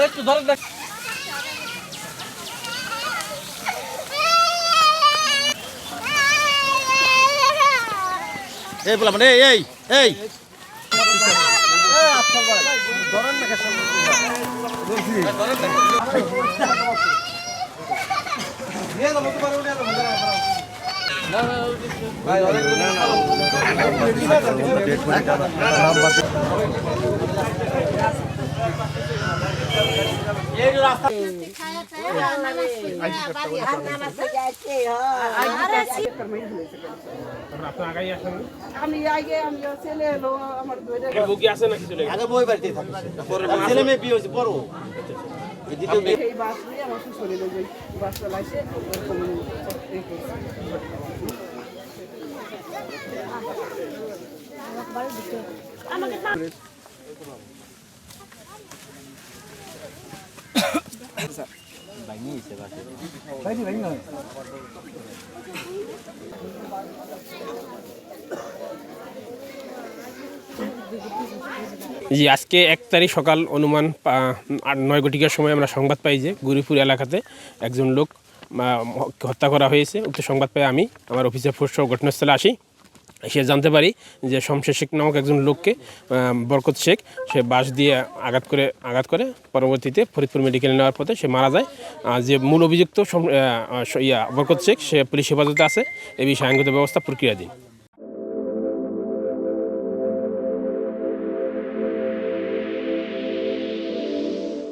একটু ধরেন না। এই বললাম এই এই ধরেন না আমি আগে আমি ছেলে এলো আমার আগে বই বাড়িতে থাকি ছেলে মেয়ে বিয়ে হয়েছে বড় এই বাস নিয়ে আমার শ্বশুর এলো যে বাস চালাইছে জি আজকে 1 তারিখ সকাল অনুমান 9 ঘটিকার সময় আমরা সংবাদ পাই যে গৌরীপুর এলাকাতে একজন লোক হত্যা করা হয়েছে। উক্ত সংবাদ পেয়ে আমি আমার অফিসের ফোর্স ঘটনাস্থলে আসি। সে জানতে পারি যে শমশের শেখ নামক একজন লোককে বরকত শেখ সে বাঁশ দিয়ে আঘাত করে পরবর্তীতে ফরিদপুর মেডিকেলে নেওয়ার পথে সে মারা যায়। যে মূল অভিযুক্ত বরকত শেখ সে পুলিশ হেফাজতে আছে। এ বিষয়ে আইনগত ব্যবস্থা প্রক্রিয়াধীন।